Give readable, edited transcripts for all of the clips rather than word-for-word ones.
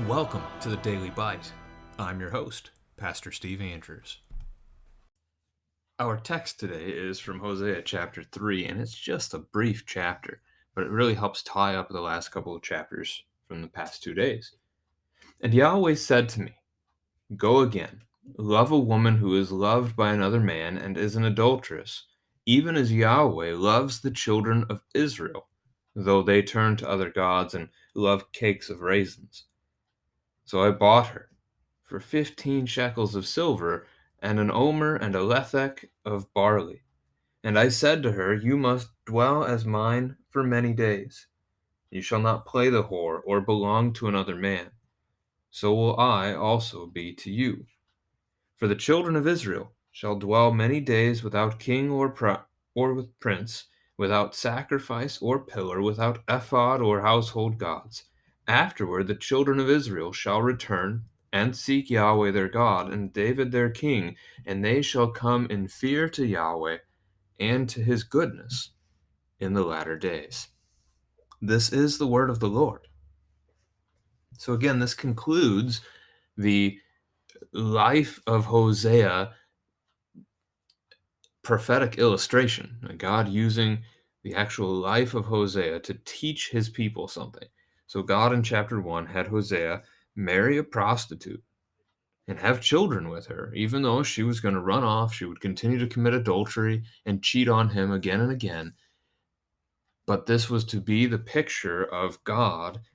Welcome to the Daily Bite. I'm your host, Pastor Steve Andrews. Our text today is from Hosea chapter 3, and it's just a brief chapter, but it really helps tie up the last couple of chapters from the past 2 days. And Yahweh said to me, "Go again, love a woman who is loved by another man and is an adulteress, even as Yahweh loves the children of Israel, though they turn to other gods and love cakes of raisins." So I bought her for 15 shekels of silver, and an omer and a lethek of barley. And I said to her, "You must dwell as mine for many days. You shall not play the whore or belong to another man. So will I also be to you. For the children of Israel shall dwell many days without king or with prince, without sacrifice or pillar, without ephod or household gods. Afterward the children of Israel shall return and seek Yahweh their God and David their king, and they shall come in fear to Yahweh and to his goodness in the latter days." This is the word of the Lord. So again, this concludes the life of Hosea prophetic illustration, God using the actual life of Hosea to teach his people something. So God in chapter 1 had Hosea marry a prostitute and have children with her, even though she was going to run off, she would continue to commit adultery and cheat on him again and again. But this was to be the picture of God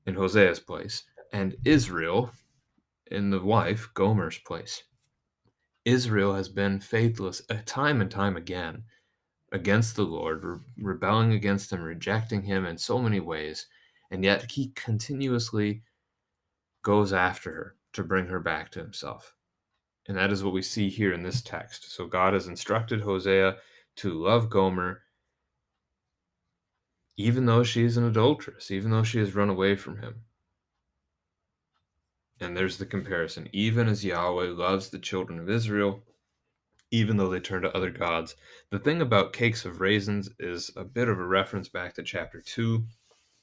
in Hosea's place and Israel in the wife Gomer's place. Israel has been faithless time and time again against the Lord, rebelling against him, rejecting him in so many ways, and yet he continuously goes after her to bring her back to himself. And that is what we see here in this text. So God has instructed Hosea to love Gomer, even though she is an adulteress, even though she has run away from him. And there's the comparison. Even as Yahweh loves the children of Israel, even though they turn to other gods. The thing about cakes of raisins is a bit of a reference back to chapter 2,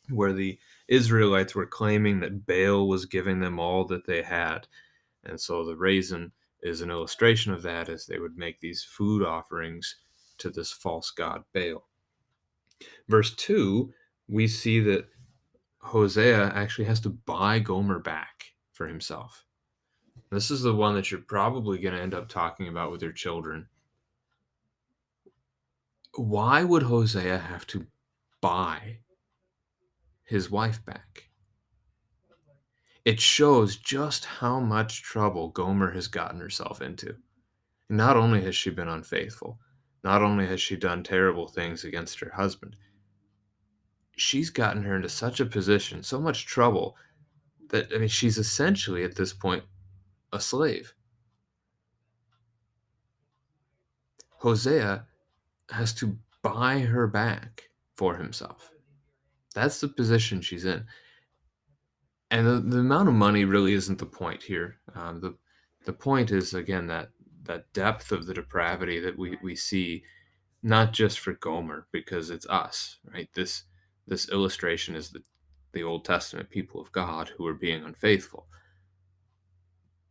where the Israelites were claiming that Baal was giving them all that they had. And so the raisin is an illustration of that, as they would make these food offerings to this false god Baal. Verse 2, we see that Hosea actually has to buy Gomer back for himself. This is the one that you're probably going to end up talking about with your children. Why would Hosea have to buy his wife back? It shows just how much trouble Gomer has gotten herself into. Not only has she been unfaithful, not only has she done terrible things against her husband, she's gotten her into such a position, so much trouble, that, she's essentially at this point a slave. Hosea has to buy her back for himself. That's the position she's in. And the amount of money really isn't the point here. The point is, again, that depth of the depravity that we see, not just for Gomer, because it's us, right? This illustration is the Old Testament people of God who are being unfaithful.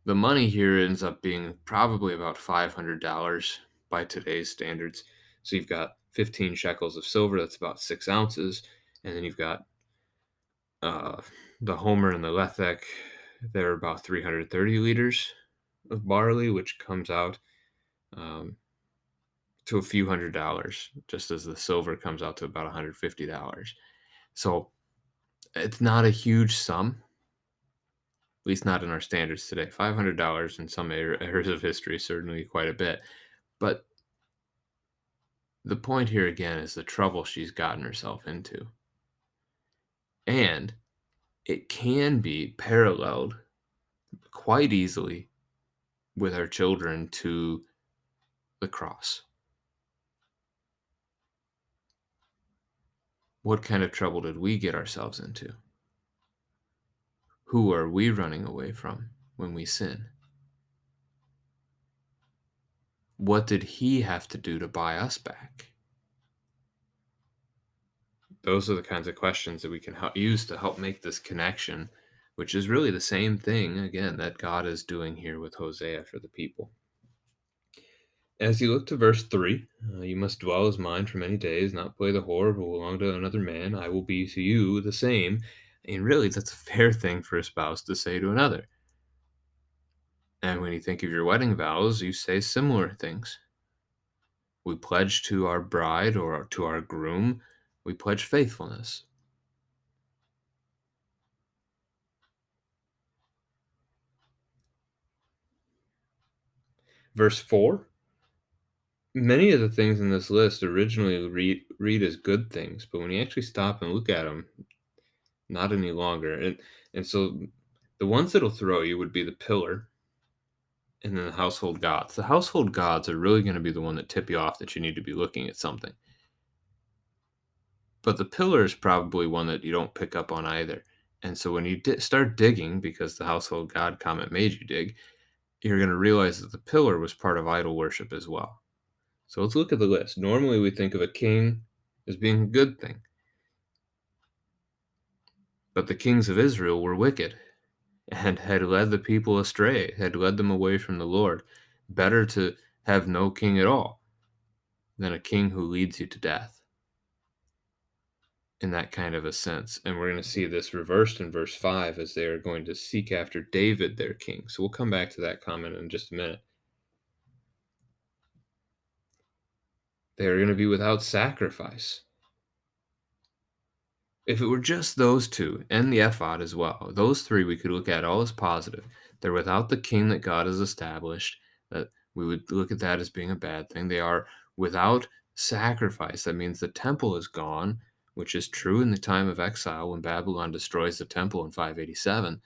The money here ends up being probably about $500 by today's standards. So you've got 15 shekels of silver, that's about 6 ounces, and then you've got the Homer and the Lethek, they're about 330 liters of barley, which comes out to a few $100s, just as the silver comes out to about $150. So it's not a huge sum, at least not in our standards today. $500 in some eras of history, certainly quite a bit. But the point here again is the trouble she's gotten herself into. And it can be paralleled quite easily with our children to the cross. What kind of trouble did we get ourselves into? Who are we running away from when we sin? What did he have to do to buy us back? Those are the kinds of questions that we can use to help make this connection which is really the same thing, again, that God is doing here with Hosea for the people. As you look to verse 3, you must dwell as mine for many days, not play the whore, but belong to another man. I will be to you the same. And really, that's a fair thing for a spouse to say to another. And when you think of your wedding vows, you say similar things. We pledge to our bride or to our groom, we pledge faithfulness. Verse 4, many of the things in this list originally read as good things, but when you actually stop and look at them, not any longer. And so the ones that'll throw you would be the pillar and then the household gods. The household gods are really going to be the one that tip you off that you need to be looking at something. But the pillar is probably one that you don't pick up on either. And so when you start digging, because the household god comment made you dig, you're going to realize that the pillar was part of idol worship as well. So let's look at the list. Normally we think of a king as being a good thing. But the kings of Israel were wicked and had led the people astray, had led them away from the Lord. Better to have no king at all than a king who leads you to death, in that kind of a sense. And we're going to see this reversed in verse 5 as they are going to seek after David, their king. So we'll come back to that comment in just a minute. They are going to be without sacrifice. If it were just those two and the ephod as well, those three we could look at all as positive. They're without the king that God has established, that we would look at that as being a bad thing. They are without sacrifice. That means the temple is gone, which is true in the time of exile when Babylon destroys the temple in 587,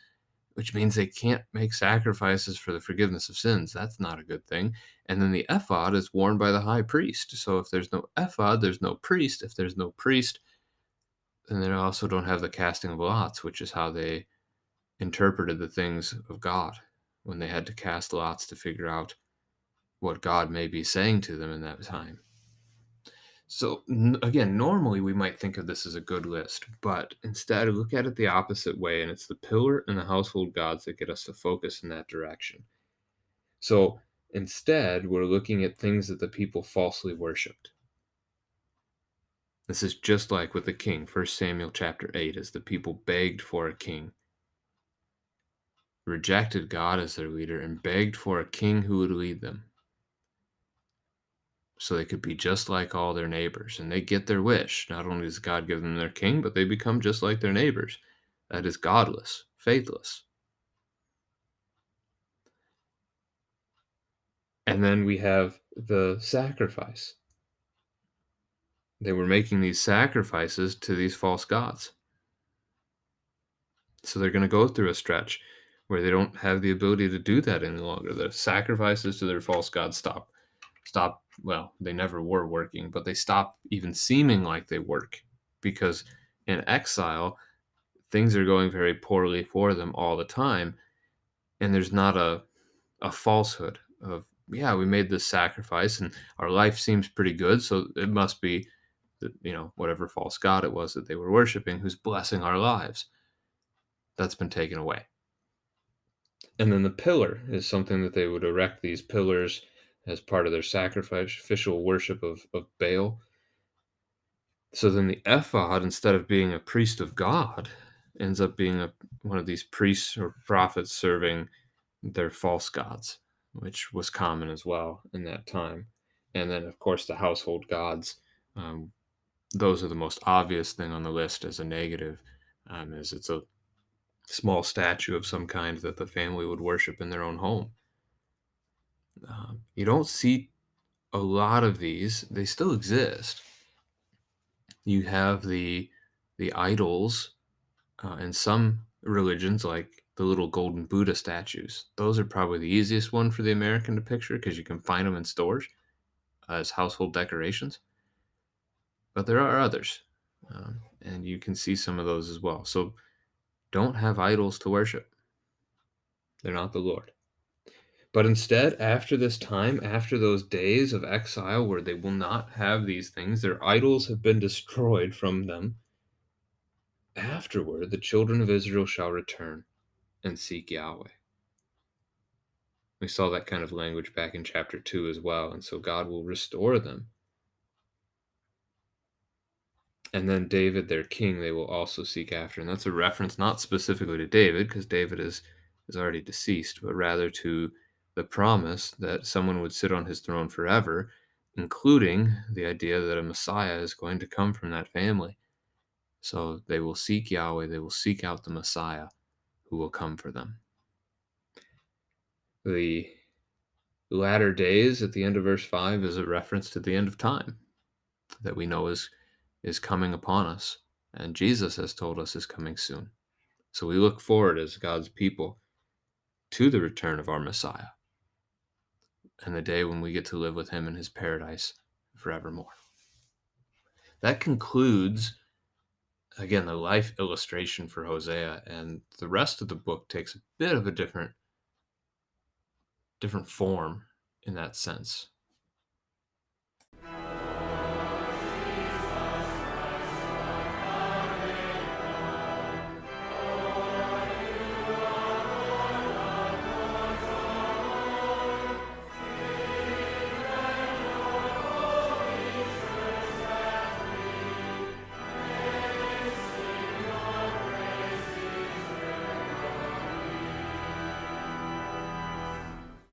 which means they can't make sacrifices for the forgiveness of sins. That's not a good thing. And then the ephod is worn by the high priest. So if there's no ephod, there's no priest. If there's no priest, and they also don't have the casting of lots, which is how they interpreted the things of God when they had to cast lots to figure out what God may be saying to them in that time. So again, normally we might think of this as a good list, but instead look at it the opposite way, and it's the pillar and the household gods that get us to focus in that direction. So instead, we're looking at things that the people falsely worshipped. This is just like with the king, 1 Samuel chapter 8, as the people begged for a king, rejected God as their leader, and begged for a king who would lead them so they could be just like all their neighbors. And they get their wish. Not only does God give them their king, but they become just like their neighbors. That is godless, faithless. And then we have the sacrifice. They were making these sacrifices to these false gods. So they're going to go through a stretch where they don't have the ability to do that any longer. The sacrifices to their false gods stop. Well, they never were working, but they stop even seeming like they work, because in exile, things are going very poorly for them all the time. And there's not a falsehood of, yeah, we made this sacrifice and our life seems pretty good. So it must be, whatever false god it was that they were worshiping who's blessing our lives. That's been taken away. And then the pillar is something that they would erect these pillars as part of their sacrificial worship of Baal. So then the ephod, instead of being a priest of God, ends up being one of these priests or prophets serving their false gods, which was common as well in that time. And then, of course, the household gods. Those are the most obvious thing on the list as a negative, as it's a small statue of some kind that the family would worship in their own home. You don't see a lot of these. They still exist. You have the idols in some religions, like the little golden Buddha statues. Those are probably the easiest one for the American to picture because you can find them in stores as household decorations. But there are others, and you can see some of those as well. So don't have idols to worship. They're not the Lord. But instead, after this time, after those days of exile where they will not have these things, their idols have been destroyed from them. Afterward, the children of Israel shall return. and seek Yahweh. We saw that kind of language back in chapter 2 as well, and so God will restore them. And then David, their king, they will also seek after. And that's a reference not specifically to David, because David is already deceased, but rather to the promise that someone would sit on his throne forever, including the idea that a Messiah is going to come from that family. So they will seek Yahweh, they will seek out the Messiah who will come for them. The latter days at the end of verse 5 is a reference to the end of time that we know is coming upon us, and Jesus has told us is coming soon. So we look forward as God's people to the return of our Messiah and the day when we get to live with him in his paradise forevermore. That concludes, again, the life illustration for Hosea, and the rest of the book takes a bit of a different form in that sense.